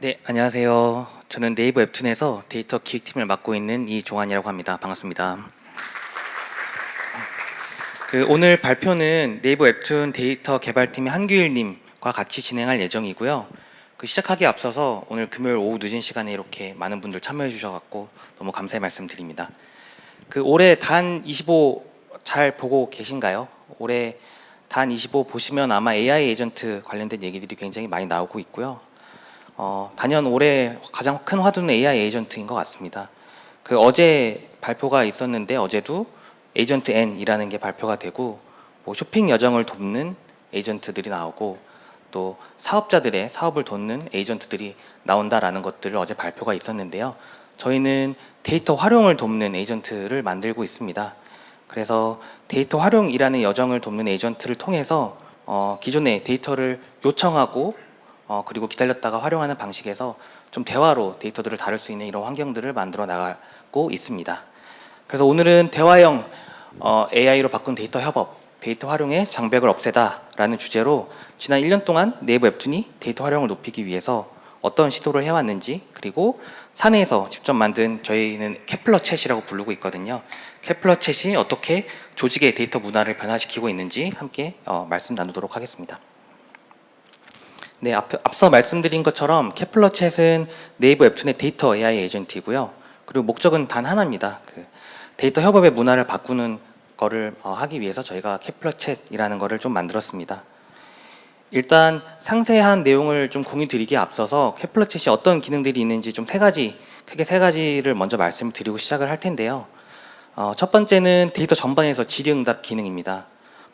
네, 안녕하세요. 저는 네이버 웹툰에서 데이터 기획팀을 맡고 있는 이종환이라고 합니다. 반갑습니다. 오늘 발표는 네이버 웹툰 데이터 개발팀의 한규일님과 같이 진행할 예정이고요. 시작하기에 앞서서 오늘 금요일 오후 늦은 시간에 이렇게 많은 분들 참여해 주셔서 너무 감사의 말씀드립니다. 올해 단 25 잘 보고 계신가요? 올해 단 25 보시면 아마 AI 에이전트 관련된 얘기들이 굉장히 많이 나오고 있고요. 단연 올해 가장 큰 화두는 AI 에이전트인 것 같습니다. 어제 발표가 있었는데 어제도 에이전트 N이라는 게 발표가 되고 쇼핑 여정을 돕는 에이전트들이 나오고 또 사업자들의 사업을 돕는 에이전트들이 나온다라는 것들을 어제 발표가 있었는데요. 저희는 데이터 활용을 돕는 에이전트를 만들고 있습니다. 그래서 데이터 활용이라는 여정을 돕는 에이전트를 통해서 기존의 데이터를 요청하고 그리고 기다렸다가 활용하는 방식에서 좀 대화로 데이터들을 다룰 수 있는 이런 환경들을 만들어 나가고 있습니다. 그래서 오늘은 대화형 AI로 바꾼 데이터 협업, 데이터 활용의 장벽을 없애다라는 주제로 지난 1년 동안 네이버 웹툰이 데이터 활용을 높이기 위해서 어떤 시도를 해왔는지, 그리고 사내에서 직접 만든, 저희는 케플러 챗이라고 부르고 있거든요. 케플러 챗이 어떻게 조직의 데이터 문화를 변화시키고 있는지 함께 말씀 나누도록 하겠습니다. 네, 앞서 말씀드린 것처럼 케플러 챗은 네이버 웹툰의 데이터 AI 에이전트이고요. 그리고 목적은 단 하나입니다. 데이터 협업의 문화를 바꾸는 거를 하기 위해서 저희가 케플러 챗이라는 거를 좀 만들었습니다. 일단 상세한 내용을 좀 공유 드리기에 앞서서 케플러 챗이 어떤 기능들이 있는지 좀 크게 세 가지를 먼저 말씀을 드리고 시작을 할 텐데요. 첫 번째는 데이터 전반에서 질의응답 기능입니다.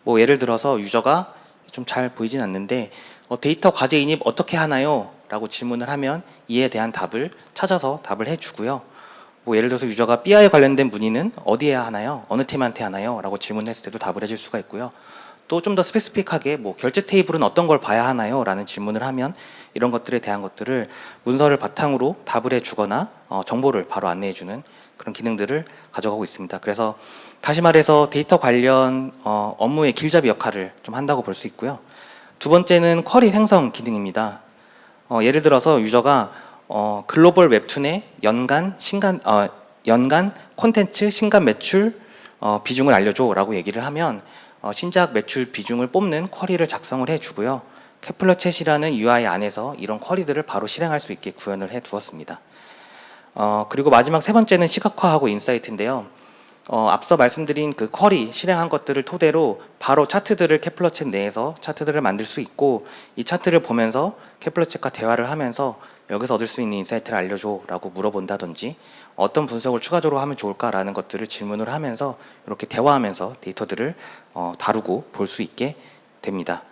예를 들어서 유저가 좀 잘 보이진 않는데 데이터 과제 인입 어떻게 하나요? 라고 질문을 하면 이에 대한 답을 찾아서 답을 해주고요. 예를 들어서 유저가 BI 관련된 문의는 어디에 하나요? 어느 팀한테 하나요? 라고 질문했을 때도 답을 해줄 수가 있고요. 또 좀 더 스페시픽하게 결제 테이블은 어떤 걸 봐야 하나요? 라는 질문을 하면 이런 것들에 대한 것들을 문서를 바탕으로 답을 해주거나 정보를 바로 안내해주는 그런 기능들을 가져가고 있습니다. 그래서 다시 말해서 데이터 관련 업무의 길잡이 역할을 좀 한다고 볼 수 있고요. 두 번째는 쿼리 생성 기능입니다. 예를 들어서 유저가 글로벌 웹툰의 연간 콘텐츠 신간 매출 비중을 알려줘 라고 얘기를 하면 신작 매출 비중을 뽑는 쿼리를 작성을 해주고요. 케플러 챗이라는 UI 안에서 이런 쿼리들을 바로 실행할 수 있게 구현을 해 두었습니다. 그리고 마지막 세 번째는 시각화하고 인사이트인데요. 앞서 말씀드린 쿼리 실행한 것들을 토대로 바로 차트들을 케플러 챗 내에서 차트들을 만들 수 있고, 이 차트를 보면서 케플러 챗과 대화를 하면서 여기서 얻을 수 있는 인사이트를 알려줘 라고 물어본다든지, 어떤 분석을 추가적으로 하면 좋을까라는 것들을 질문을 하면서 이렇게 대화하면서 데이터들을 다루고 볼 수 있게 됩니다.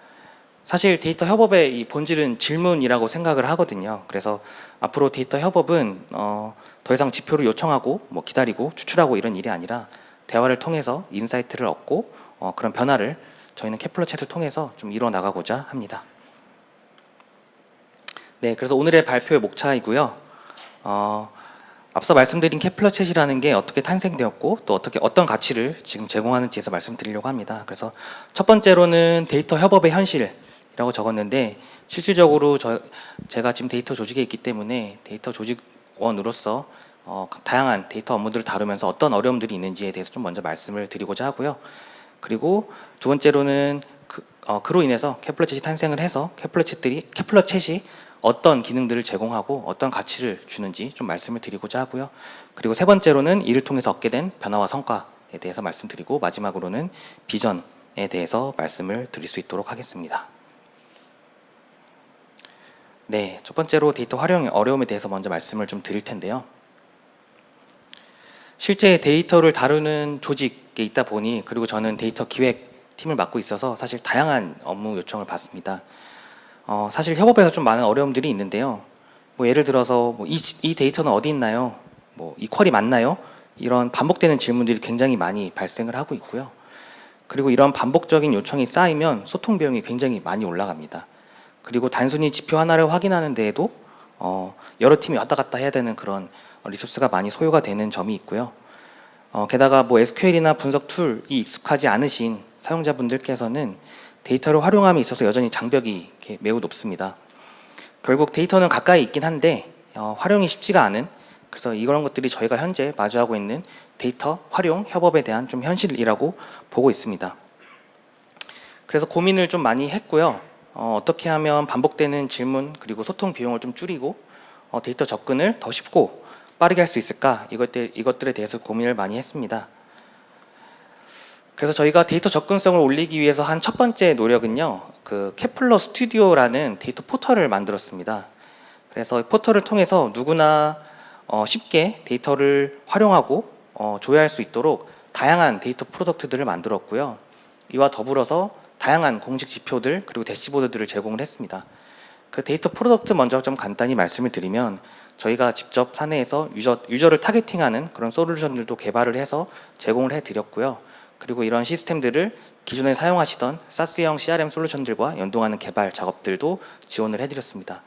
사실 데이터 협업의 이 본질은 질문이라고 생각을 하거든요. 그래서 앞으로 데이터 협업은 더 이상 지표를 요청하고 기다리고 추출하고 이런 일이 아니라 대화를 통해서 인사이트를 얻고 그런 변화를 저희는 케플러 챗을 통해서 좀 이뤄 나가고자 합니다. 네, 그래서 오늘의 발표의 목차이고요. 앞서 말씀드린 케플러 챗이라는 게 어떻게 탄생되었고 또 어떤 가치를 지금 제공하는지에서 말씀드리려고 합니다. 그래서 첫 번째로는 데이터 협업의 현실이라고 적었는데, 실질적으로 제가 지금 데이터 조직에 있기 때문에 데이터 조직원으로서 다양한 데이터 업무들을 다루면서 어떤 어려움들이 있는지에 대해서 좀 먼저 말씀을 드리고자 하고요. 그리고 두 번째로는 그로 인해서 케플러 챗이 탄생을 해서 케플러 챗이 어떤 기능들을 제공하고 어떤 가치를 주는지 좀 말씀을 드리고자 하고요. 그리고 세 번째로는 이를 통해서 얻게 된 변화와 성과에 대해서 말씀드리고, 마지막으로는 비전에 대해서 말씀을 드릴 수 있도록 하겠습니다. 네, 첫 번째로 데이터 활용의 어려움에 대해서 먼저 말씀을 좀 드릴 텐데요. 실제 데이터를 다루는 조직에 있다 보니, 그리고 저는 데이터 기획팀을 맡고 있어서 사실 다양한 업무 요청을 받습니다. 사실 협업에서 좀 많은 어려움들이 있는데요. 예를 들어서 이 데이터는 어디 있나요? 이 쿼리 맞나요? 이런 반복되는 질문들이 굉장히 많이 발생을 하고 있고요. 그리고 이런 반복적인 요청이 쌓이면 소통 비용이 굉장히 많이 올라갑니다. 그리고 단순히 지표 하나를 확인하는 데에도 여러 팀이 왔다 갔다 해야 되는 그런 리소스가 많이 소요가 되는 점이 있고요. 게다가 SQL이나 분석 툴이 익숙하지 않으신 사용자분들께서는 데이터를 활용함에 있어서 여전히 장벽이 매우 높습니다. 결국 데이터는 가까이 있긴 한데 활용이 쉽지가 않은, 그래서 이런 것들이 저희가 현재 마주하고 있는 데이터 활용 협업에 대한 좀 현실이라고 보고 있습니다. 그래서 고민을 좀 많이 했고요. 어떻게 하면 반복되는 질문 그리고 소통 비용을 좀 줄이고 데이터 접근을 더 쉽고 빠르게 할 수 있을까, 이것들에 대해서 고민을 많이 했습니다. 그래서 저희가 데이터 접근성을 올리기 위해서 한 첫 번째 노력은요, 그 케플러 스튜디오라는 데이터 포털을 만들었습니다. 그래서 이 포털을 통해서 누구나 쉽게 데이터를 활용하고 조회할 수 있도록 다양한 데이터 프로덕트들을 만들었고요. 이와 더불어서 다양한 공식 지표들 그리고 대시보드들을 제공을 했습니다. 그 데이터 프로덕트 먼저 좀 간단히 말씀을 드리면, 저희가 직접 사내에서 유저를 타겟팅하는 그런 솔루션들도 개발을 해서 제공을 해드렸고요. 그리고 이런 시스템들을 기존에 사용하시던 사스형 CRM 솔루션들과 연동하는 개발 작업들도 지원을 해드렸습니다.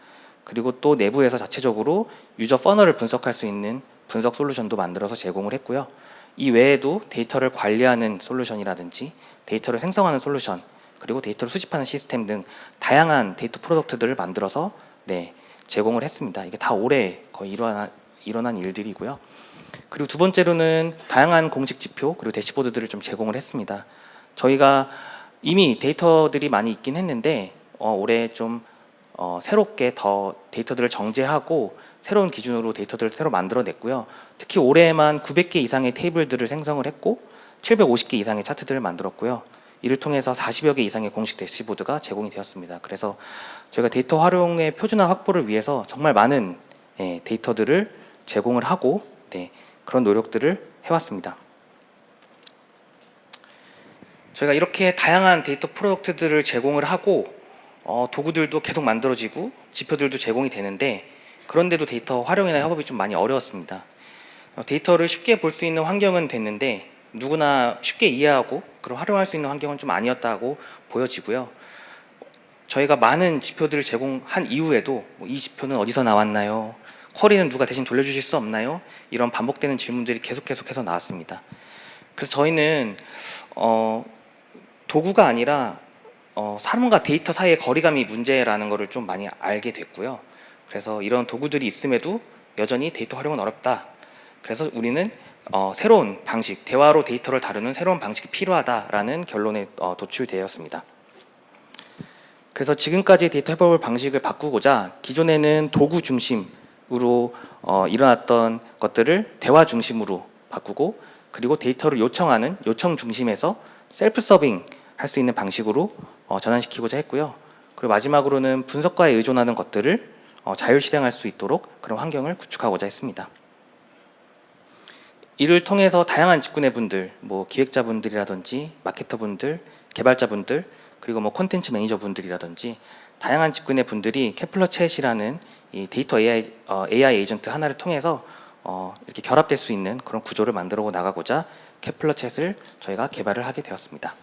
그리고 또 내부에서 자체적으로 유저 퍼널을 분석할 수 있는 분석 솔루션도 만들어서 제공을 했고요. 이 외에도 데이터를 관리하는 솔루션이라든지 데이터를 생성하는 솔루션, 그리고 데이터를 수집하는 시스템 등 다양한 데이터 프로덕트들을 만들어서 제공을 했습니다. 이게 다 올해 거의 일어난 일들이고요. 그리고 두 번째로는 다양한 공식 지표 그리고 대시보드들을 좀 제공을 했습니다. 저희가 이미 데이터들이 많이 있긴 했는데 올해 좀 새롭게 더 데이터들을 정제하고 새로운 기준으로 데이터들을 새로 만들어냈고요. 특히 올해에만 900개 이상의 테이블들을 생성을 했고 750개 이상의 차트들을 만들었고요. 이를 통해서 40여 개 이상의 공식 대시보드가 제공이 되었습니다. 그래서 저희가 데이터 활용의 표준화 확보를 위해서 정말 많은 데이터들을 제공을 하고 그런 노력들을 해왔습니다. 저희가 이렇게 다양한 데이터 프로덕트들을 제공을 하고 도구들도 계속 만들어지고 지표들도 제공이 되는데, 그런데도 데이터 활용이나 협업이 좀 많이 어려웠습니다. 데이터를 쉽게 볼 수 있는 환경은 됐는데 누구나 쉽게 이해하고 그걸 활용할 수 있는 환경은 좀 아니었다고 보여지고요. 저희가 많은 지표들을 제공한 이후에도 이 지표는 어디서 나왔나요? 쿼리는 누가 대신 돌려주실 수 없나요? 이런 반복되는 질문들이 계속해서 나왔습니다. 그래서 저희는 도구가 아니라 사람과 데이터 사이의 거리감이 문제라는 것을 좀 많이 알게 됐고요. 그래서 이런 도구들이 있음에도 여전히 데이터 활용은 어렵다. 그래서 우리는 새로운 방식, 대화로 데이터를 다루는 새로운 방식이 필요하다라는 결론에 도출되었습니다. 그래서 지금까지 데이터 협업 방식을 바꾸고자 기존에는 도구 중심으로 일어났던 것들을 대화 중심으로 바꾸고, 그리고 데이터를 요청하는 요청 중심에서 셀프 서빙 할 수 있는 방식으로 전환시키고자 했고요. 그리고 마지막으로는 분석과에 의존하는 것들을 자율 실행할 수 있도록 그런 환경을 구축하고자 했습니다. 이를 통해서 다양한 직군의 분들, 기획자분들이라든지 마케터분들, 개발자분들, 그리고 콘텐츠 매니저분들이라든지 다양한 직군의 분들이 케플러 챗이라는 이 데이터 AI 에이전트 하나를 통해서 이렇게 결합될 수 있는 그런 구조를 만들어 나가고자 케플러 챗을 저희가 개발을 하게 되었습니다.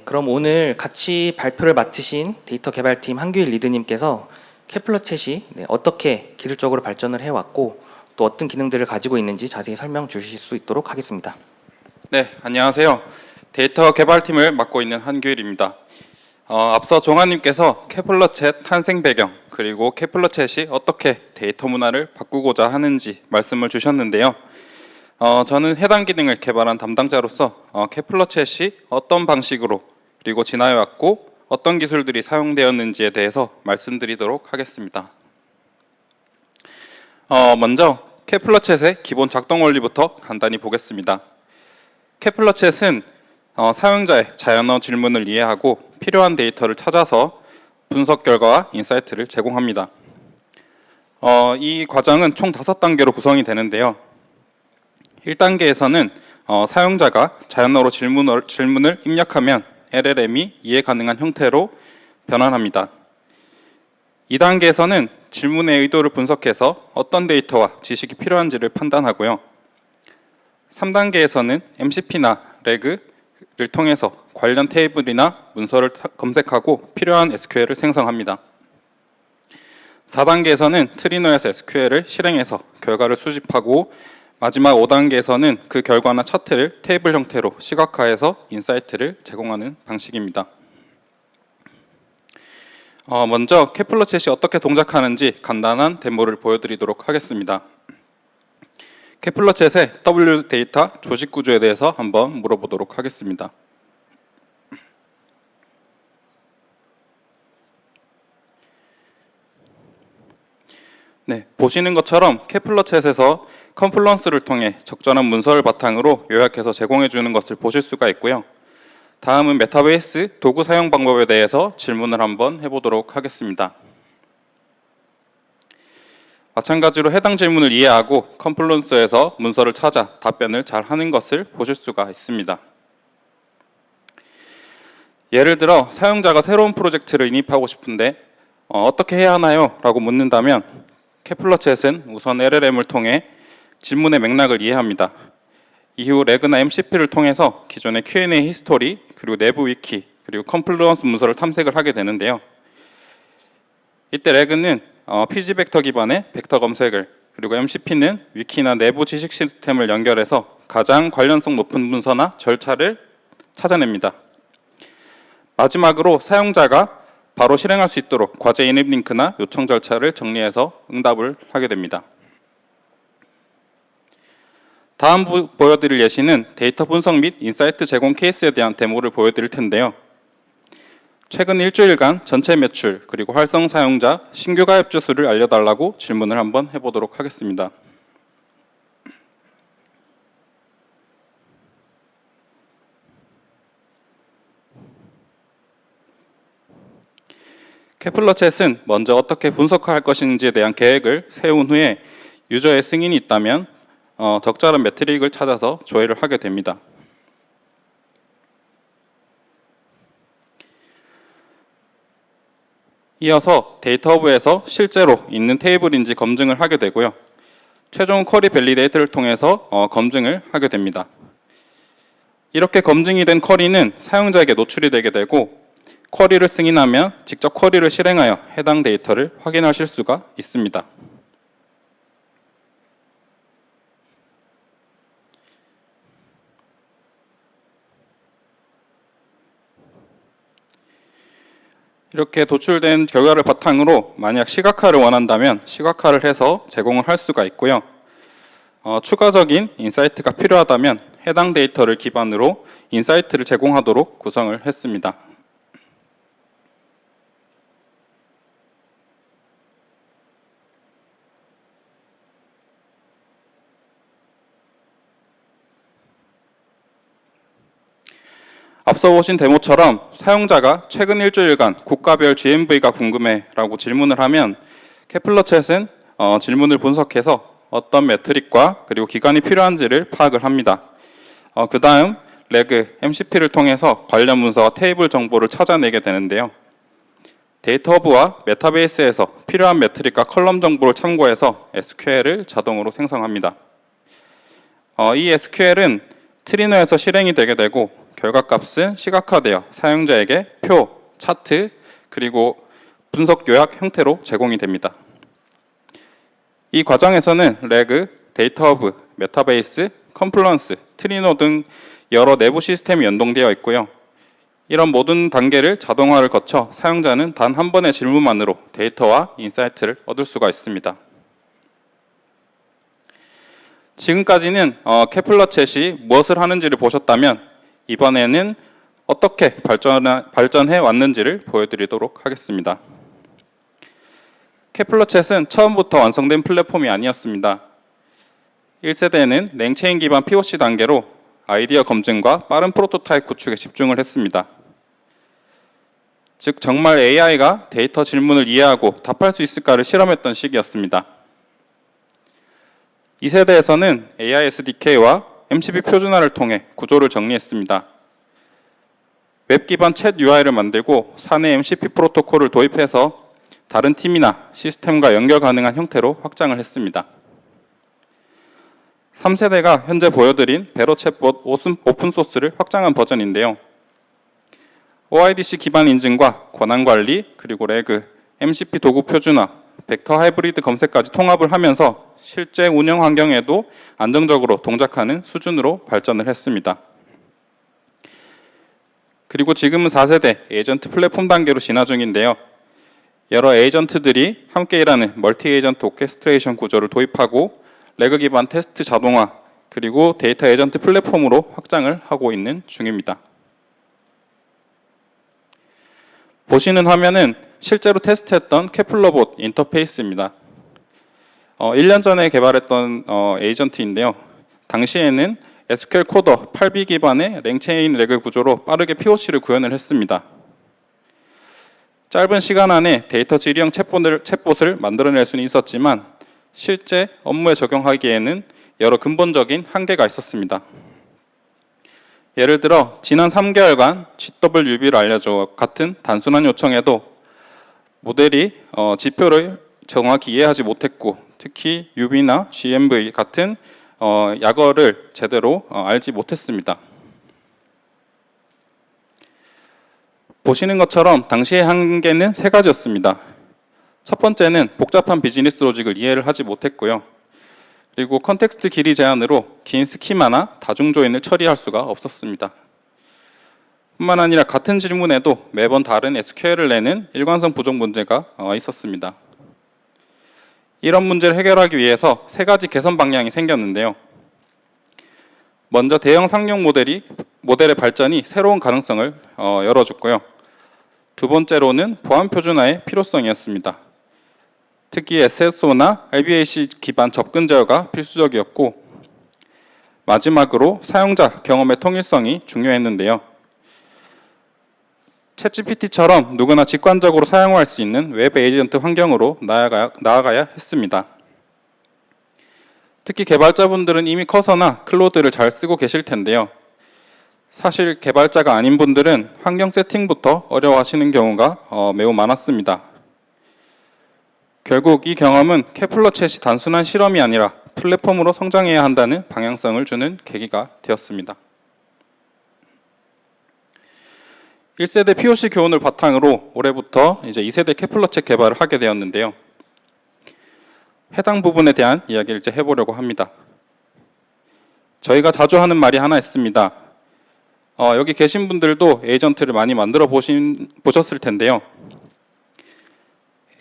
그럼 오늘 같이 발표를 맡으신 데이터 개발팀 한규일 리드님께서 케플러 챗이 어떻게 기술적으로 발전을 해왔고 또 어떤 기능들을 가지고 있는지 자세히 설명 주실 수 있도록 하겠습니다. 네, 안녕하세요. 데이터 개발팀을 맡고 있는 한규일입니다. 앞서 종아님께서 케플러 챗 탄생 배경 그리고 케플러 챗이 어떻게 데이터 문화를 바꾸고자 하는지 말씀을 주셨는데요. 저는 해당 기능을 개발한 담당자로서 케플러 챗이 어떤 방식으로 그리고 진화해 왔고 어떤 기술들이 사용되었는지에 대해서 말씀드리도록 하겠습니다. 먼저 케플러 챗의 기본 작동 원리부터 간단히 보겠습니다. 케플러 챗은 사용자의 자연어 질문을 이해하고 필요한 데이터를 찾아서 분석 결과와 인사이트를 제공합니다. 이 과정은 총 5단계로 구성이 되는데요. 1단계에서는 사용자가 자연어로 질문을 입력하면 LLM이 이해 가능한 형태로 변환합니다. 2단계에서는 질문의 의도를 분석해서 어떤 데이터와 지식이 필요한지를 판단하고요. 3단계에서는 MCP나 RAG를 통해서 관련 테이블이나 문서를 검색하고 필요한 SQL을 생성합니다. 4단계에서는 트리너에서 SQL을 실행해서 결과를 수집하고 마지막 5단계에서는 그 결과나 차트를 테이블 형태로 시각화해서 인사이트를 제공하는 방식입니다. 먼저 케플러 챗이 어떻게 동작하는지 간단한 데모를 보여드리도록 하겠습니다. 케플러 챗의 W 데이터 조직 구조에 대해서 한번 물어보도록 하겠습니다. 네, 보시는 것처럼 케플러 챗에서 컨플런스를 통해 적절한 문서를 바탕으로 요약해서 제공해 주는 것을 보실 수가 있고요. 다음은 메타베이스 도구 사용 방법에 대해서 질문을 한번 해보도록 하겠습니다. 마찬가지로 해당 질문을 이해하고 컨플런스에서 문서를 찾아 답변을 잘 하는 것을 보실 수가 있습니다. 예를 들어 사용자가 새로운 프로젝트를 인입하고 싶은데 어떻게 해야 하나요? 라고 묻는다면 케플러 챗은 우선 LLM을 통해 질문의 맥락을 이해합니다. 이후 레그나 MCP를 통해서 기존의 Q&A 히스토리, 그리고 내부 위키, 그리고 컨플런스 문서를 탐색을 하게 되는데요. 이때 레그는 PG 벡터 기반의 벡터 검색을, 그리고 MCP는 위키나 내부 지식 시스템을 연결해서 가장 관련성 높은 문서나 절차를 찾아냅니다. 마지막으로 사용자가 바로 실행할 수 있도록 과제 인입 링크나 요청 절차를 정리해서 응답을 하게 됩니다. 다음 보여드릴 예시는 데이터 분석 및 인사이트 제공 케이스에 대한 데모를 보여드릴 텐데요. 최근 일주일간 전체 매출, 그리고 활성 사용자, 신규 가입주 수를 알려달라고 질문을 한번 해보도록 하겠습니다. 케플러 챗은 먼저 어떻게 분석할 것인지에 대한 계획을 세운 후에 유저의 승인이 있다면 적절한 매트릭을 찾아서 조회를 하게 됩니다. 이어서 데이터 허브에서 실제로 있는 테이블인지 검증을 하게 되고요. 최종 쿼리 밸리데이트를 통해서 검증을 하게 됩니다. 이렇게 검증이 된 쿼리는 사용자에게 노출이 되게 되고 쿼리를 승인하면 직접 쿼리를 실행하여 해당 데이터를 확인하실 수가 있습니다. 이렇게 도출된 결과를 바탕으로 만약 시각화를 원한다면 시각화를 해서 제공을 할 수가 있고요. 추가적인 인사이트가 필요하다면 해당 데이터를 기반으로 인사이트를 제공하도록 구성을 했습니다. 앞서 보신 데모처럼 사용자가 최근 일주일간 국가별 GMV가 궁금해 라고 질문을 하면 케플러 챗은 질문을 분석해서 어떤 매트릭과 그리고 기간이 필요한지를 파악을 합니다. 그 다음 레그, MCP를 통해서 관련 문서와 테이블 정보를 찾아내게 되는데요. 데이터 허브와 메타베이스에서 필요한 매트릭과 컬럼 정보를 참고해서 SQL을 자동으로 생성합니다. 이 SQL은 트리너에서 실행이 되게 되고 결과값은 시각화되어 사용자에게 표, 차트, 그리고 분석 요약 형태로 제공이 됩니다. 이 과정에서는 레그, 데이터 허브, 메타베이스, 컨플런스, 트리노 등 여러 내부 시스템이 연동되어 있고요. 이런 모든 단계를 자동화를 거쳐 사용자는 단 한 번의 질문만으로 데이터와 인사이트를 얻을 수가 있습니다. 지금까지는 케플러 챗이 무엇을 하는지를 보셨다면 이번에는 어떻게 발전해 왔는지를 보여드리도록 하겠습니다. 케플러 챗은 처음부터 완성된 플랫폼이 아니었습니다. 1세대는 랭체인 기반 POC 단계로 아이디어 검증과 빠른 프로토타입 구축에 집중을 했습니다. 즉 정말 AI가 데이터 질문을 이해하고 답할 수 있을까를 실험했던 시기였습니다. 2세대에서는 AI SDK와 MCP 표준화를 통해 구조를 정리했습니다. 웹 기반 챗 UI를 만들고 사내 MCP 프로토콜을 도입해서 다른 팀이나 시스템과 연결 가능한 형태로 확장을 했습니다. 3세대가 현재 보여드린 베로 챗봇 오픈소스를 확장한 버전인데요. OIDC 기반 인증과 권한 관리, 그리고 레그, MCP 도구 표준화, 벡터 하이브리드 검색까지 통합을 하면서 실제 운영 환경에도 안정적으로 동작하는 수준으로 발전을 했습니다. 그리고 지금은 4세대 에이전트 플랫폼 단계로 진화 중인데요. 여러 에이전트들이 함께 일하는 멀티 에이전트 오케스트레이션 구조를 도입하고 레그 기반 테스트 자동화 그리고 데이터 에이전트 플랫폼으로 확장을 하고 있는 중입니다. 보시는 화면은 실제로 테스트했던 케플러봇 인터페이스입니다. 1년 전에 개발했던 에이전트인데요. 당시에는 SQL 코더 8B 기반의 랭체인 레그 구조로 빠르게 POC를 구현을 했습니다. 짧은 시간 안에 데이터 질의형 챗봇을 만들어낼 수는 있었지만 실제 업무에 적용하기에는 여러 근본적인 한계가 있었습니다. 예를 들어 지난 3개월간 GWB를 알려줘 같은 단순한 요청에도 모델이 지표를 정확히 이해하지 못했고 특히 UB나 GMV 같은 약어를 제대로 알지 못했습니다. 보시는 것처럼 당시의 한계는 세 가지였습니다. 첫 번째는 복잡한 비즈니스 로직을 이해를 하지 못했고요. 그리고 컨텍스트 길이 제한으로 긴 스키마나 다중 조인을 처리할 수가 없었습니다. 뿐만 아니라 같은 질문에도 매번 다른 SQL을 내는 일관성 부족 문제가 있었습니다. 이런 문제를 해결하기 위해서 세 가지 개선 방향이 생겼는데요. 먼저 대형 상용 모델의 발전이 새로운 가능성을 열어줬고요. 두 번째로는 보안 표준화의 필요성이었습니다. 특히 SSO나 RBAC 기반 접근 제어가 필수적이었고 마지막으로 사용자 경험의 통일성이 중요했는데요. 챗GPT처럼 누구나 직관적으로 사용할 수 있는 웹 에이전트 환경으로 나아가야 했습니다. 특히 개발자분들은 이미 커서나 클로드를 잘 쓰고 계실 텐데요. 사실 개발자가 아닌 분들은 환경 세팅부터 어려워하시는 경우가 매우 많았습니다. 결국 이 경험은 케플러 챗이 단순한 실험이 아니라 플랫폼으로 성장해야 한다는 방향성을 주는 계기가 되었습니다. 1세대 POC 교훈을 바탕으로 올해부터 이제 2세대 케플러 챗 개발을 하게 되었는데요. 해당 부분에 대한 이야기를 이제 해보려고 합니다. 저희가 자주 하는 말이 하나 있습니다. 여기 계신 분들도 에이전트를 많이 만들어 보셨을 텐데요.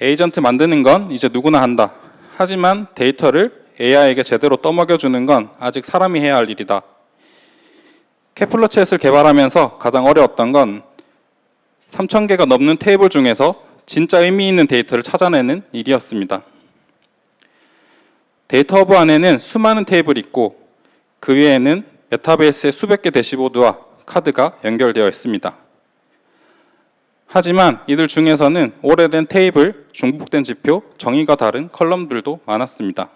에이전트 만드는 건 이제 누구나 한다. 하지만 데이터를 AI에게 제대로 떠먹여주는 건 아직 사람이 해야 할 일이다. 케플러 챗을 개발하면서 가장 어려웠던 건 3,000개가 넘는 테이블 중에서 진짜 의미 있는 데이터를 찾아내는 일이었습니다. 데이터 허브 안에는 수많은 테이블이 있고 그 위에는 메타베이스의 수백 개 대시보드와 카드가 연결되어 있습니다. 하지만 이들 중에서는 오래된 테이블, 중복된 지표, 정의가 다른 컬럼들도 많았습니다.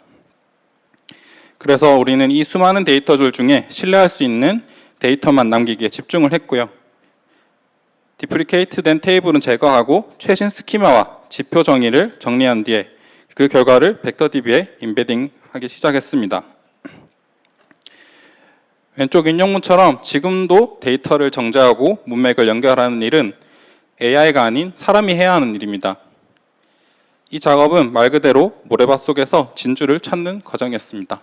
그래서 우리는 이 수많은 데이터줄 중에 신뢰할 수 있는 데이터만 남기기에 집중을 했고요. 디프리케이트된 테이블은 제거하고 최신 스키마와 지표 정의를 정리한 뒤에 그 결과를 벡터DB에 임베딩하기 시작했습니다. 왼쪽 인용문처럼 지금도 데이터를 정제하고 문맥을 연결하는 일은 AI가 아닌 사람이 해야 하는 일입니다. 이 작업은 말 그대로 모래밭 속에서 진주를 찾는 과정이었습니다.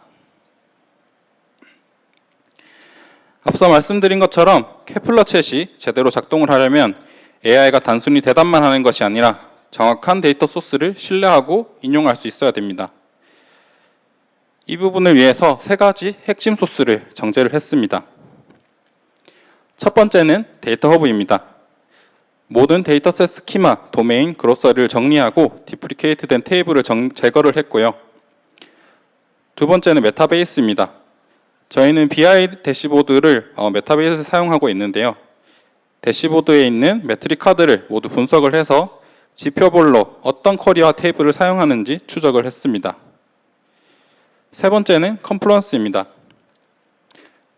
앞서 말씀드린 것처럼 케플러 챗이 제대로 작동을 하려면 AI가 단순히 대답만 하는 것이 아니라 정확한 데이터 소스를 신뢰하고 인용할 수 있어야 됩니다. 이 부분을 위해서 세 가지 핵심 소스를 정제를 했습니다. 첫 번째는 데이터 허브입니다. 모든 데이터셋 스키마, 도메인, 그로서리를 정리하고 디프리케이트된 테이블을 제거를 했고요. 두 번째는 메타베이스입니다. 저희는 BI 대시보드를 메타베이스에서 사용하고 있는데요. 대시보드에 있는 매트릭 카드를 모두 분석을 해서 지표별로 어떤 쿼리와 테이블을 사용하는지 추적을 했습니다. 세 번째는 컴플런스입니다.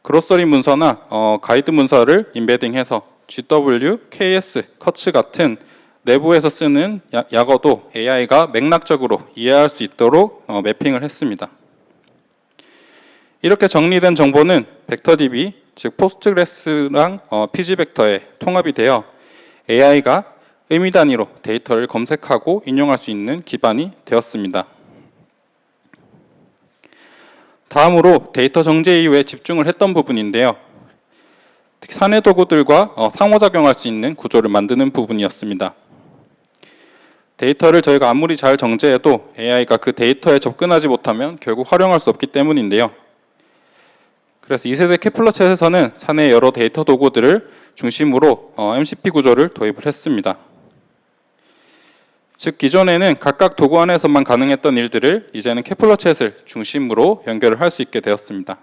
그로서리 문서나 가이드 문서를 임베딩해서 GW, KS, 커츠 같은 내부에서 쓰는 약어도 AI가 맥락적으로 이해할 수 있도록 매핑을 했습니다. 이렇게 정리된 정보는 벡터DB, 즉 포스트그레스랑 PG벡터에 통합이 되어 AI가 의미 단위로 데이터를 검색하고 인용할 수 있는 기반이 되었습니다. 다음으로 데이터 정제 이후에 집중을 했던 부분인데요. 특히 사내 도구들과 상호작용할 수 있는 구조를 만드는 부분이었습니다. 데이터를 저희가 아무리 잘 정제해도 AI가 그 데이터에 접근하지 못하면 결국 활용할 수 없기 때문인데요. 그래서 2세대 케플러챗에서는 사내 여러 데이터 도구들을 중심으로 MCP 구조를 도입을 했습니다. 즉 기존에는 각각 도구 안에서만 가능했던 일들을 이제는 케플러챗을 중심으로 연결을 할 수 있게 되었습니다.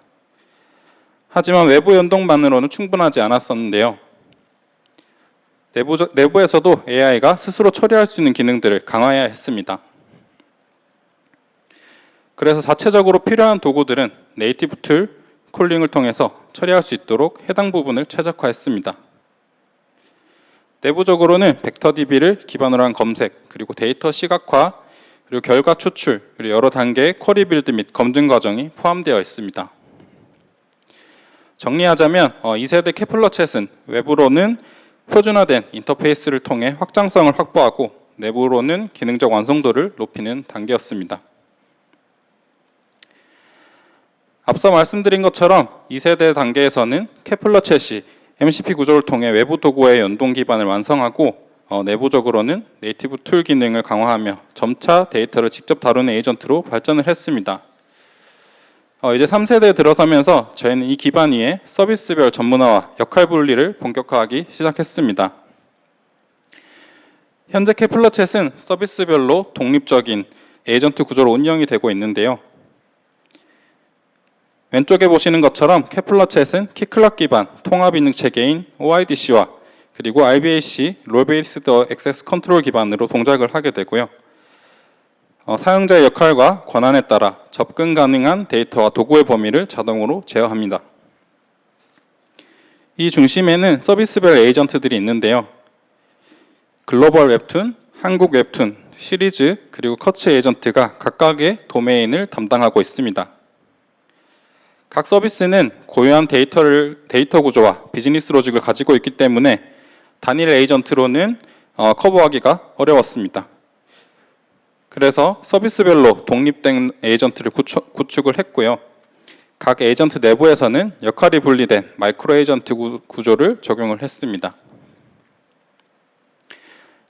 하지만 외부 연동만으로는 충분하지 않았었는데요. 내부에서도 AI가 스스로 처리할 수 있는 기능들을 강화해야 했습니다. 그래서 자체적으로 필요한 도구들은 네이티브 툴 콜링을 통해서 처리할 수 있도록 해당 부분을 최적화했습니다. 내부적으로는 벡터DB를 기반으로 한 검색, 그리고 데이터 시각화, 그리고 결과 추출, 그리고 여러 단계의 쿼리 빌드 및 검증 과정이 포함되어 있습니다. 정리하자면 2세대 케플러챗은 외부로는 표준화된 인터페이스를 통해 확장성을 확보하고 내부로는 기능적 완성도를 높이는 단계였습니다. 앞서 말씀드린 것처럼 2세대 단계에서는 케플러챗이 MCP 구조를 통해 외부 도구의 연동 기반을 완성하고 내부적으로는 네이티브 툴 기능을 강화하며 점차 데이터를 직접 다루는 에이전트로 발전을 했습니다. 이제 3세대에 들어서면서 저희는 이 기반 위에 서비스별 전문화와 역할 분리를 본격화하기 시작했습니다. 현재 케플러챗은 서비스별로 독립적인 에이전트 구조로 운영이 되고 있는데요. 왼쪽에 보시는 것처럼 케플러챗은 키클락 기반 통합 인증 체계인 OIDC와 그리고 RBAC 롤 베이스드 액세스 컨트롤 기반으로 동작을 하게 되고요. 사용자의 역할과 권한에 따라 접근 가능한 데이터와 도구의 범위를 자동으로 제어합니다. 이 중심에는 서비스별 에이전트들이 있는데요. 글로벌 웹툰, 한국 웹툰, 시리즈, 그리고 커츠 에이전트가 각각의 도메인을 담당하고 있습니다. 각 서비스는 고유한 데이터 구조와 비즈니스 로직을 가지고 있기 때문에 단일 에이전트로는 커버하기가 어려웠습니다. 그래서 서비스별로 독립된 에이전트를 구축을 했고요. 각 에이전트 내부에서는 역할이 분리된 마이크로 에이전트 구조를 적용을 했습니다.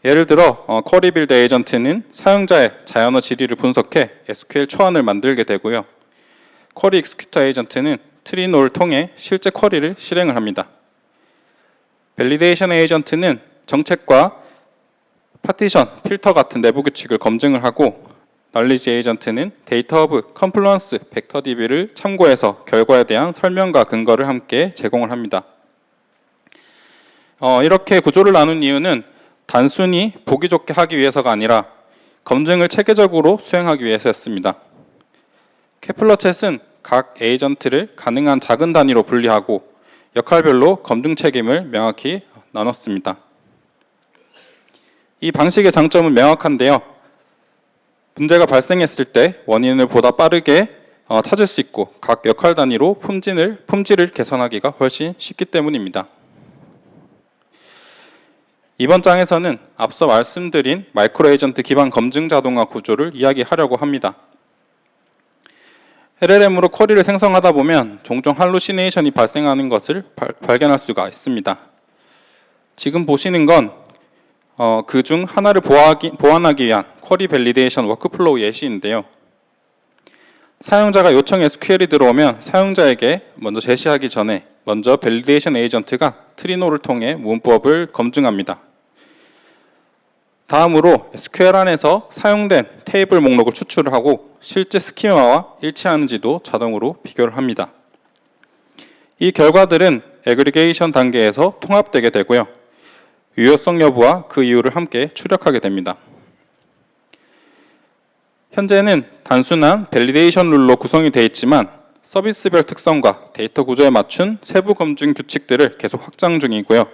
예를 들어 쿼리 빌드 에이전트는 사용자의 자연어 질의를 분석해 SQL 초안을 만들게 되고요. 쿼리 익스큐터 에이전트는 트리노를 통해 실제 쿼리를 실행을 합니다. 밸리데이션 에이전트는 정책과 파티션, 필터 같은 내부 규칙을 검증을 하고 널리지 에이전트는 데이터 허브, 컴플루언스, 벡터DB를 참고해서 결과에 대한 설명과 근거를 함께 제공을 합니다. 이렇게 구조를 나눈 이유는 단순히 보기 좋게 하기 위해서가 아니라 검증을 체계적으로 수행하기 위해서였습니다. 케플러챗은 각 에이전트를 가능한 작은 단위로 분리하고 역할별로 검증 책임을 명확히 나눴습니다. 이 방식의 장점은 명확한데요. 문제가 발생했을 때 원인을 보다 빠르게 찾을 수 있고 각 역할 단위로 품질을 개선하기가 훨씬 쉽기 때문입니다. 이번 장에서는 앞서 말씀드린 마이크로 에이전트 기반 검증 자동화 구조를 이야기하려고 합니다. LLM으로 쿼리를 생성하다 보면 종종 할루시네이션이 발생하는 것을 발견할 수가 있습니다. 지금 보시는 건 그중 하나를 보완하기 위한 쿼리 밸리데이션 워크플로우 예시인데요. 사용자가 요청 SQL이 들어오면 사용자에게 먼저 제시하기 전에 먼저 밸리데이션 에이전트가 트리노를 통해 문법을 검증합니다. 다음으로 SQL 안에서 사용된 테이블 목록을 추출을 하고 실제 스키마와 일치하는지도 자동으로 비교를 합니다. 이 결과들은 애그리게이션 단계에서 통합되게 되고요. 유효성 여부와 그 이유를 함께 추력하게 됩니다. 현재는 단순한 밸리데이션 룰로 구성이 되어 있지만 서비스별 특성과 데이터 구조에 맞춘 세부 검증 규칙들을 계속 확장 중이고요.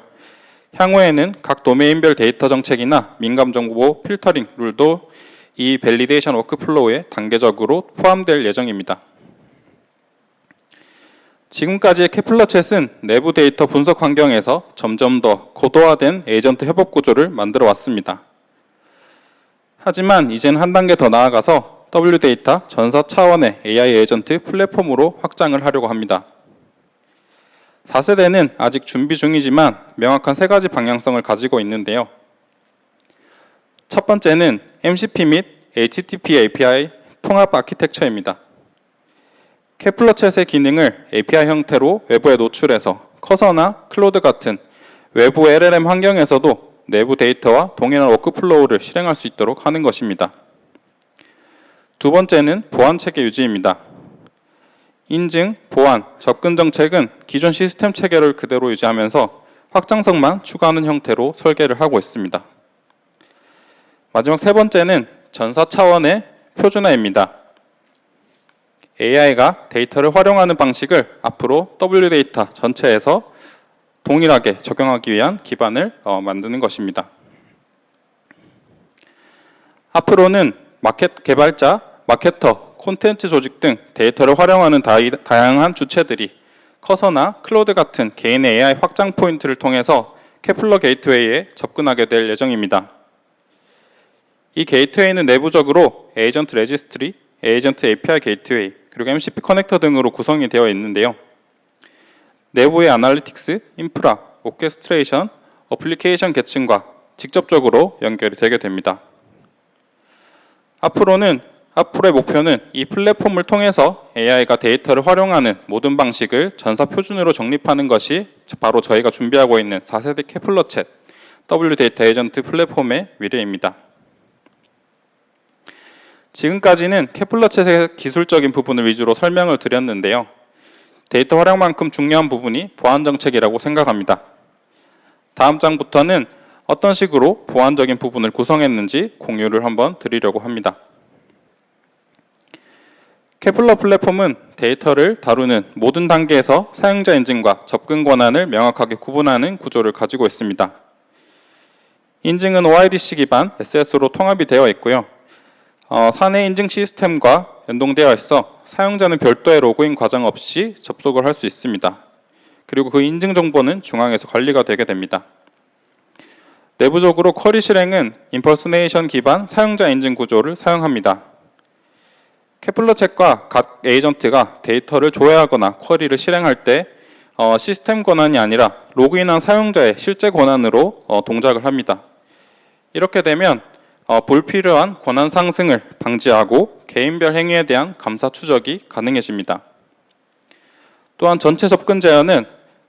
향후에는 각 도메인별 데이터 정책이나 민감 정보 필터링 룰도 이 밸리데이션 워크플로우에 단계적으로 포함될 예정입니다. 지금까지의 케플러챗은 내부 데이터 분석 환경에서 점점 더 고도화된 에이전트 협업 구조를 만들어 왔습니다. 하지만 이제는 한 단계 더 나아가서 W데이터 전사 차원의 AI 에이전트 플랫폼으로 확장을 하려고 합니다. 4세대는 아직 준비 중이지만 명확한 세 가지 방향성을 가지고 있는데요. 첫 번째는 MCP 및 HTTP API 통합 아키텍처입니다. 케플러챗의 기능을 API 형태로 외부에 노출해서 커서나 클로드 같은 외부 LLM 환경에서도 내부 데이터와 동일한 워크플로우를 실행할 수 있도록 하는 것입니다. 두 번째는 보안 체계 유지입니다. 인증, 보안, 접근 정책은 기존 시스템 체계를 그대로 유지하면서 확장성만 추가하는 형태로 설계를 하고 있습니다. 마지막 세 번째는 전사 차원의 표준화입니다. AI가 데이터를 활용하는 방식을 앞으로 W데이터 전체에서 동일하게 적용하기 위한 기반을 만드는 것입니다. 앞으로는 개발자, 마케터, 콘텐츠 조직 등 데이터를 활용하는 다양한 주체들이 커서나 클로드 같은 개인의 AI 확장 포인트를 통해서 케플러 게이트웨이에 접근하게 될 예정입니다. 이 게이트웨이는 내부적으로 에이전트 레지스트리, 에이전트 API 게이트웨이, 그리고 MCP 커넥터 등으로 구성이 되어 있는데요. 내부의 아날리틱스, 인프라, 오케스트레이션, 어플리케이션 계층과 직접적으로 연결이 되게 됩니다. 앞으로의 목표는 이 플랫폼을 통해서 AI가 데이터를 활용하는 모든 방식을 전사 표준으로 정립하는 것이 바로 저희가 준비하고 있는 4세대 케플러챗 W데이터 에이전트 플랫폼의 미래입니다. 지금까지는 케플러챗의 기술적인 부분을 위주로 설명을 드렸는데요. 데이터 활용만큼 중요한 부분이 보안 정책이라고 생각합니다. 다음 장부터는 어떤 식으로 보안적인 부분을 구성했는지 공유를 한번 드리려고 합니다. 케플러 플랫폼은 데이터를 다루는 모든 단계에서 사용자 인증과 접근 권한을 명확하게 구분하는 구조를 가지고 있습니다. 인증은 OIDC 기반 SS로 통합이 되어 있고요. 사내 인증 시스템과 연동되어 있어 사용자는 별도의 로그인 과정 없이 접속을 할 수 있습니다. 그리고 그 인증 정보는 중앙에서 관리가 되게 됩니다. 내부적으로 쿼리 실행은 임퍼스네이션 기반 사용자 인증 구조를 사용합니다. 케플러챗과 각 에이전트가 데이터를 조회하거나 쿼리를 실행할 때 시스템 권한이 아니라 로그인한 사용자의 실제 권한으로 동작을 합니다. 이렇게 되면 불필요한 권한 상승을 방지하고 개인별 행위에 대한 감사 추적이 가능해집니다. 또한 전체 접근 제한은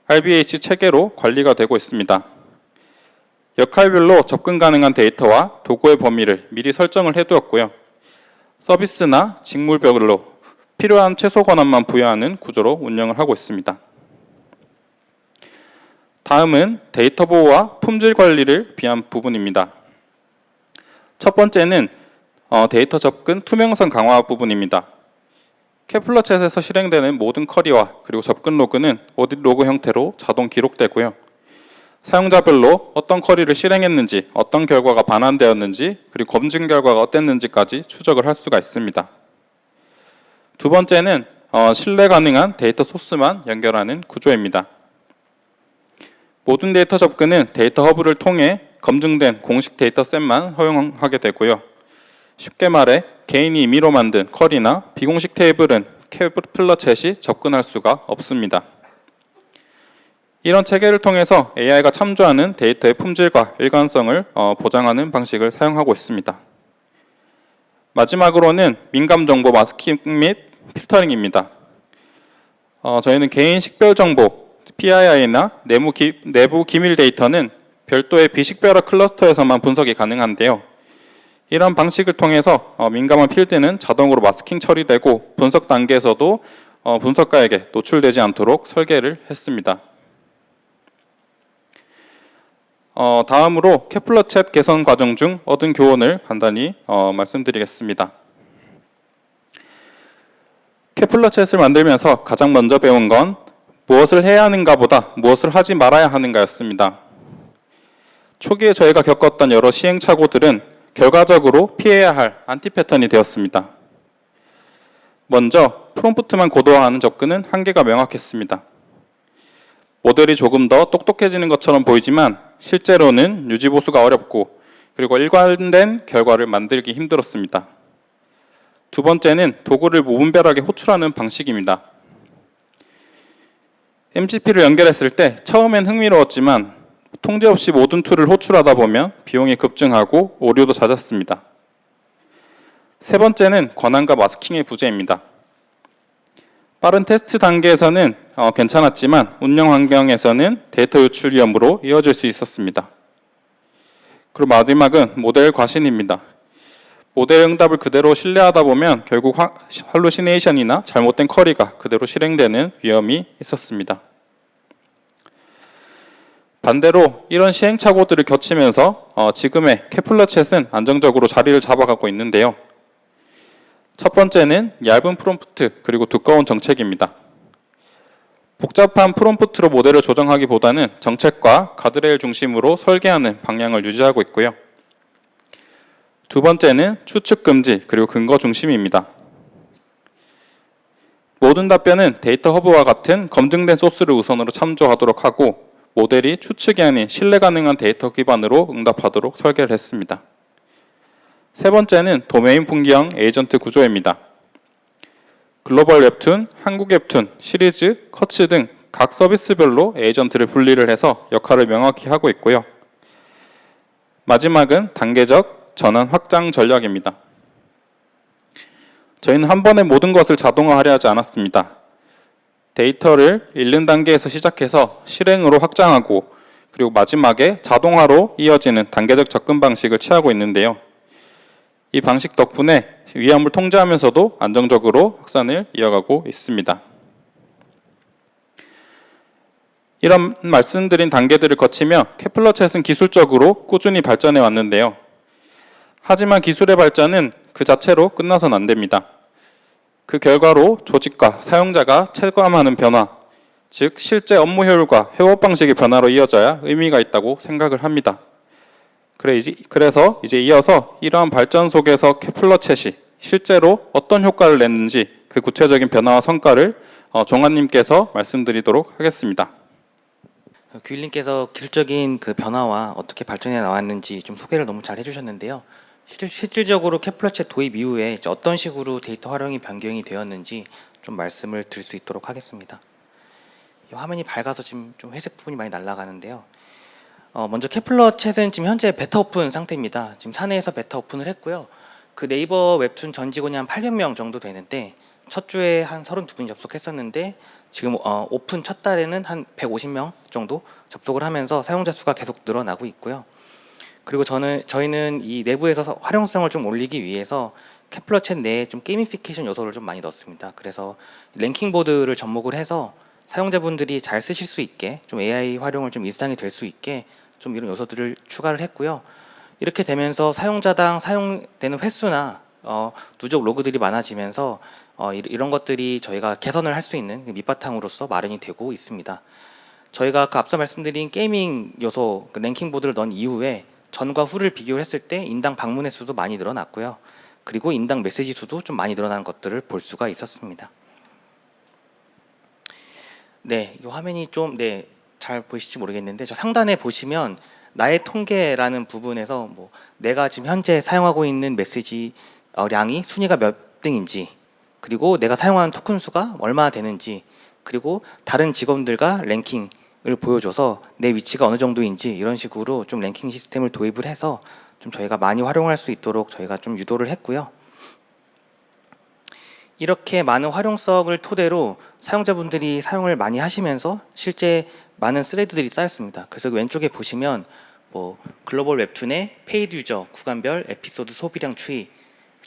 RBAC 체계로 관리가 되고 있습니다. 역할별로 접근 가능한 데이터와 도구의 범위를 미리 설정을 해두었고요. 서비스나 직무별로 필요한 최소 권한만 부여하는 구조로 운영을 하고 있습니다. 다음은 데이터 보호와 품질 관리를 위한 부분입니다. 첫 번째는 데이터 접근 투명성 강화 부분입니다. 케플러챗에서 실행되는 모든 쿼리와 그리고 접근 로그는 오딧 로그 형태로 자동 기록되고요. 사용자별로 어떤 쿼리를 실행했는지, 어떤 결과가 반환되었는지, 그리고 검증 결과가 어땠는지까지 추적을 할 수가 있습니다. 두 번째는 신뢰 가능한 데이터 소스만 연결하는 구조입니다. 모든 데이터 접근은 데이터 허브를 통해 검증된 공식 데이터셋만 허용하게 되고요. 쉽게 말해 개인이 임의로 만든 쿼리나 비공식 테이블은 케플러챗이 접근할 수가 없습니다. 이런 체계를 통해서 AI가 참조하는 데이터의 품질과 일관성을 보장하는 방식을 사용하고 있습니다. 마지막으로는 민감 정보 마스킹 및 필터링입니다. 저희는 개인 식별 정보, PII나 내부 기밀 데이터는 별도의 비식별화 클러스터에서만 분석이 가능한데요. 이런 방식을 통해서 민감한 필드는 자동으로 마스킹 처리되고 분석 단계에서도 분석가에게 노출되지 않도록 설계를 했습니다. 다음으로 케플러챗 개선 과정 중 얻은 교훈을 간단히 말씀드리겠습니다. 케플러챗을 만들면서 가장 먼저 배운 건 무엇을 해야 하는가 보다 무엇을 하지 말아야 하는가였습니다. 초기에 저희가 겪었던 여러 시행착오들은 결과적으로 피해야 할 안티 패턴이 되었습니다. 먼저 프롬프트만 고도화하는 접근은 한계가 명확했습니다. 모델이 조금 더 똑똑해지는 것처럼 보이지만 실제로는 유지보수가 어렵고 그리고 일관된 결과를 만들기 힘들었습니다. 두 번째는 도구를 무분별하게 호출하는 방식입니다. MCP를 연결했을 때 처음엔 흥미로웠지만 통제 없이 모든 툴을 호출하다 보면 비용이 급증하고 오류도 잦았습니다. 세 번째는 권한과 마스킹의 부재입니다. 빠른 테스트 단계에서는 괜찮았지만 운영 환경에서는 데이터 유출 위험으로 이어질 수 있었습니다. 그리고 마지막은 모델 과신입니다. 모델 응답을 그대로 신뢰하다 보면 결국 할루시네이션이나 잘못된 쿼리가 그대로 실행되는 위험이 있었습니다. 반대로 이런 시행착오들을 거치면서 지금의 케플러챗은 안정적으로 자리를 잡아가고 있는데요. 첫 번째는 얇은 프롬프트 그리고 두꺼운 정책입니다. 복잡한 프롬프트로 모델을 조정하기보다는 정책과 가드레일 중심으로 설계하는 방향을 유지하고 있고요. 두 번째는 추측 금지 그리고 근거 중심입니다. 모든 답변은 데이터 허브와 같은 검증된 소스를 우선으로 참조하도록 하고 모델이 추측이 아닌 신뢰 가능한 데이터 기반으로 응답하도록 설계를 했습니다. 세 번째는 도메인 분기형 에이전트 구조입니다. 글로벌 웹툰, 한국 웹툰, 시리즈, 커츠 등 각 서비스별로 에이전트를 분리를 해서 역할을 명확히 하고 있고요. 마지막은 단계적 전환 확장 전략입니다. 저희는 한 번에 모든 것을 자동화하려 하지 않았습니다. 데이터를 읽는 단계에서 시작해서 실행으로 확장하고 그리고 마지막에 자동화로 이어지는 단계적 접근 방식을 취하고 있는데요. 이 방식 덕분에 위험을 통제하면서도 안정적으로 확산을 이어가고 있습니다. 이런 말씀드린 단계들을 거치며 케플러챗은 기술적으로 꾸준히 발전해 왔는데요. 하지만 기술의 발전은 그 자체로 끝나선 안 됩니다. 그 결과로 조직과 사용자가 체감하는 변화, 즉 실제 업무 효율과 협업 방식의 변화로 이어져야 의미가 있다고 생각을 합니다. 그래서 이제 이어서 이러한 발전 속에서 케플러챗이 실제로 어떤 효과를 냈는지 그 구체적인 변화와 성과를 종환님께서 말씀드리도록 하겠습니다. 규일님께서 기술적인 그 변화와 어떻게 발전해 나왔는지 좀 소개를 너무 잘 해주셨는데요. 실질적으로 케플러챗 도입 이후에 이제 어떤 식으로 데이터 활용이 변경이 되었는지 좀 말씀을 드릴 수 있도록 하겠습니다. 화면이 밝아서 지금 좀 회색 부분이 많이 날아가는데요. 먼저 케플러챗은 지금 현재 베타 오픈 상태입니다. 지금 사내에서 베타 오픈을 했고요. 그 네이버 웹툰 전 직원이 한 800명 정도 되는데 첫 주에 한 32분이 접속했었는데 지금 오픈 첫 달에는 한 150명 정도 접속을 하면서 사용자 수가 계속 늘어나고 있고요. 그리고 저희는 이 내부에서 활용성을 좀 올리기 위해서 케플러챗 내에 좀 게이미피케이션 요소를 좀 많이 넣었습니다. 그래서 랭킹 보드를 접목을 해서 사용자분들이 잘 쓰실 수 있게 좀 AI 활용을 좀 일상이 될 수 있게 좀 이런 요소들을 추가를 했고요. 이렇게 되면서 사용자당 사용되는 횟수나 누적 로그들이 많아지면서 이런 것들이 저희가 개선을 할 수 있는 밑바탕으로서 마련이 되고 있습니다. 저희가 그 앞서 말씀드린 게이밍 요소 그 랭킹 보드를 넣은 이후에 전과 후를 비교를 했을 때 인당 방문의 수도 많이 늘어났고요. 그리고 인당 메시지 수도 좀 많이 늘어난 것들을 볼 수가 있었습니다. 네, 이 화면이 좀 잘 보이실지 모르겠는데 저 상단에 보시면 나의 통계라는 부분에서 뭐 내가 지금 현재 사용하고 있는 메시지 량이 순위가 몇 등인지 그리고 내가 사용하는 토큰 수가 얼마나 되는지 그리고 다른 직원들과 랭킹을 보여줘서 내 위치가 어느 정도인지 이런 식으로 좀 랭킹 시스템을 도입을 해서 좀 저희가 많이 활용할 수 있도록 저희가 좀 유도를 했고요. 이렇게 많은 활용성을 토대로 사용자분들이 사용을 많이 하시면서 실제 많은 스레드들이 쌓였습니다. 그래서 왼쪽에 보시면 뭐 글로벌 웹툰의 페이드 유저 구간별 에피소드 소비량 추이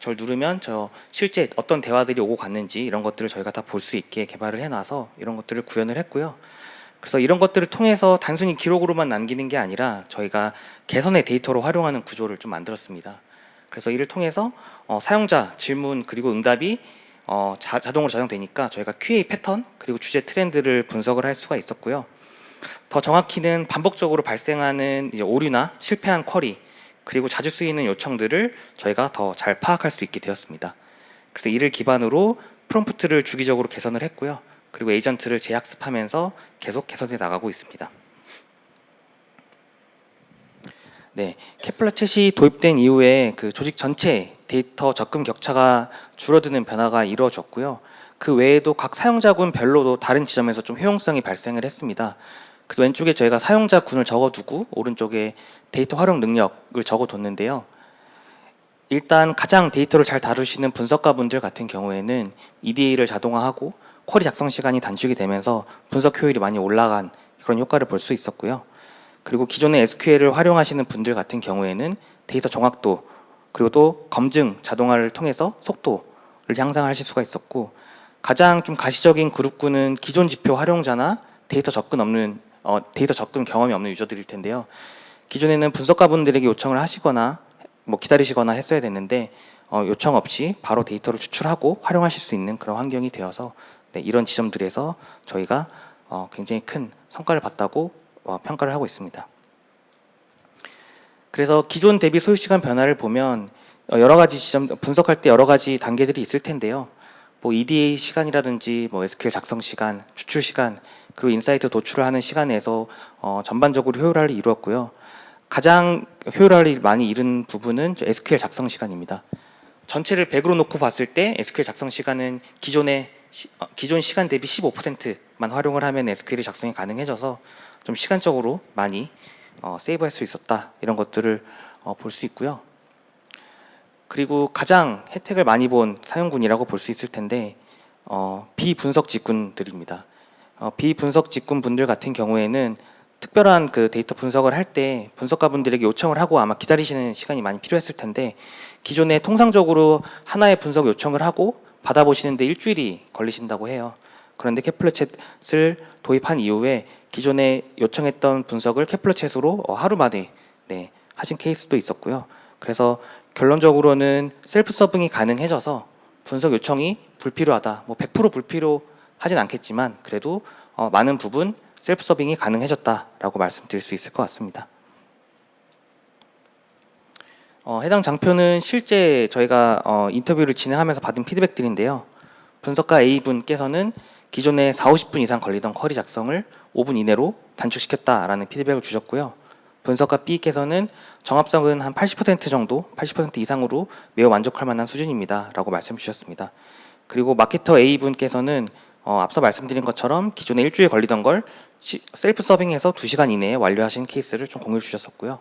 저를 누르면 저 실제 어떤 대화들이 오고 갔는지 이런 것들을 저희가 다 볼 수 있게 개발을 해놔서 이런 것들을 구현을 했고요. 그래서 이런 것들을 통해서 단순히 기록으로만 남기는 게 아니라 저희가 개선의 데이터로 활용하는 구조를 좀 만들었습니다. 그래서 이를 통해서 사용자 질문 그리고 응답이 자동으로 저장되니까 저희가 QA 패턴 그리고 주제 트렌드를 분석을 할 수가 있었고요. 더 정확히는 반복적으로 발생하는 이제 오류나 실패한 쿼리 그리고 자주 쓰이는 요청들을 저희가 더 잘 파악할 수 있게 되었습니다. 그래서 이를 기반으로 프롬프트를 주기적으로 개선을 했고요. 그리고 에이전트를 재학습하면서 계속 개선해 나가고 있습니다. 네, 케플러챗이 도입된 이후에 그 조직 전체 데이터 접근 격차가 줄어드는 변화가 이루어졌고요. 그 외에도 각 사용자군별로도 다른 지점에서 좀 효용성이 발생을 했습니다. 그래서 왼쪽에 저희가 사용자 군을 적어두고 오른쪽에 데이터 활용 능력을 적어뒀는데요. 일단 가장 데이터를 잘 다루시는 분석가분들 같은 경우에는 EDA를 자동화하고 쿼리 작성 시간이 단축이 되면서 분석 효율이 많이 올라간 그런 효과를 볼 수 있었고요. 그리고 기존의 SQL을 활용하시는 분들 같은 경우에는 데이터 정확도 그리고 또 검증 자동화를 통해서 속도를 향상하실 수가 있었고, 가장 좀 가시적인 그룹군은 기존 지표 활용자나 데이터 접근 경험이 없는 유저들일 텐데요. 기존에는 분석가분들에게 요청을 하시거나 뭐 기다리시거나 했어야 됐는데 요청 없이 바로 데이터를 추출하고 활용하실 수 있는 그런 환경이 되어서 이런 지점들에서 저희가 굉장히 큰 성과를 봤다고 평가를 하고 있습니다. 그래서 기존 대비 소요 시간 변화를 보면 여러 가지 지점 분석할 때 여러 가지 단계들이 있을 텐데요. 뭐 EDA 시간이라든지 뭐 SQL 작성 시간, 추출 시간, 그리고 인사이트 도출을 하는 시간에서 전반적으로 효율화를 이루었고요. 가장 효율화를 많이 이룬 부분은 SQL 작성 시간입니다. 전체를 100으로 놓고 봤을 때 SQL 작성 시간은 기존 시간 대비 15%만 활용을 하면 SQL이 작성이 가능해져서 좀 시간적으로 많이 세이브할 수 있었다, 이런 것들을 볼 수 있고요. 그리고 가장 혜택을 많이 본 사용군이라고 볼 수 있을 텐데 비분석 직군들입니다. 비분석 직군 분들 같은 경우에는 특별한 그 데이터 분석을 할 때 분석가분들에게 요청을 하고 아마 기다리시는 시간이 많이 필요했을 텐데, 기존에 통상적으로 하나의 분석 요청을 하고 받아보시는데 일주일이 걸리신다고 해요. 그런데 캐플러챗을 도입한 이후에 기존에 요청했던 분석을 캐플러챗으로 하루 만에 하신 케이스도 있었고요. 그래서 결론적으로는 셀프 서빙이 가능해져서 분석 요청이 불필요하다, 뭐 100% 불필요하진 않겠지만 그래도 많은 부분 셀프 서빙이 가능해졌다라고 말씀드릴 수 있을 것 같습니다. 해당 장표는 실제 저희가 인터뷰를 진행하면서 받은 피드백들인데요. 분석가 A분께서는 기존에 40-50분 이상 걸리던 쿼리 작성을 5분 이내로 단축시켰다라는 피드백을 주셨고요. 분석가 B께서는 정합성은 한 80% 정도, 80% 이상으로 매우 만족할 만한 수준입니다 라고 말씀 주셨습니다. 그리고 마케터 A분께서는 앞서 말씀드린 것처럼 기존에 일주일 걸리던 걸 셀프 서빙해서 2시간 이내에 완료하신 케이스를 좀 공유해 주셨었고요.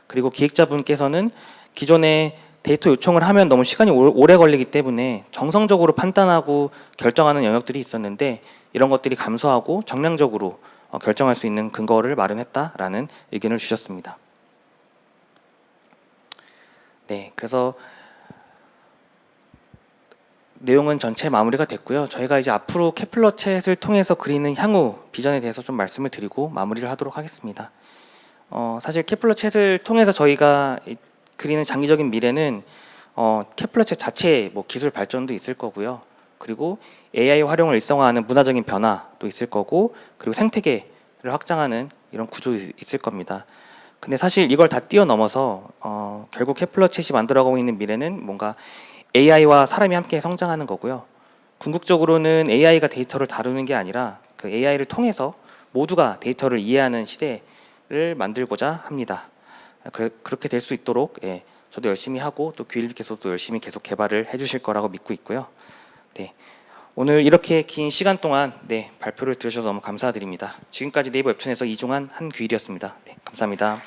그리고 기획자분께서는 기존에 데이터 요청을 하면 너무 시간이 오래 걸리기 때문에 정성적으로 판단하고 결정하는 영역들이 있었는데 이런 것들이 감소하고 정량적으로 결정할 수 있는 근거를 마련했다라는 의견을 주셨습니다. 네, 그래서 내용은 전체 마무리가 됐고요. 저희가 이제 앞으로 캐플러챗을 통해서 그리는 향후 비전에 대해서 좀 말씀을 드리고 마무리를 하도록 하겠습니다. 사실 캐플러챗을 통해서 저희가 그리는 장기적인 미래는 캐플러챗 자체의 뭐 기술 발전도 있을 거고요. 그리고 AI 활용을 일상화하는 문화적인 변화도 있을 거고, 그리고 생태계를 확장하는 이런 구조도 있을 겁니다. 근데 사실 이걸 다 뛰어넘어서 결국 캐플러챗이 만들어가고 있는 미래는 뭔가 AI와 사람이 함께 성장하는 거고요. 궁극적으로는 AI가 데이터를 다루는 게 아니라 그 AI를 통해서 모두가 데이터를 이해하는 시대를 만들고자 합니다. 그렇게 될 수 있도록 저도 열심히 하고 또 규일님께서도 열심히 계속 개발을 해주실 거라고 믿고 있고요. 네, 오늘 이렇게 긴 시간 동안 발표를 들으셔서 너무 감사드립니다. 지금까지 네이버 웹툰에서 이종환 한규일이었습니다. 네, 감사합니다.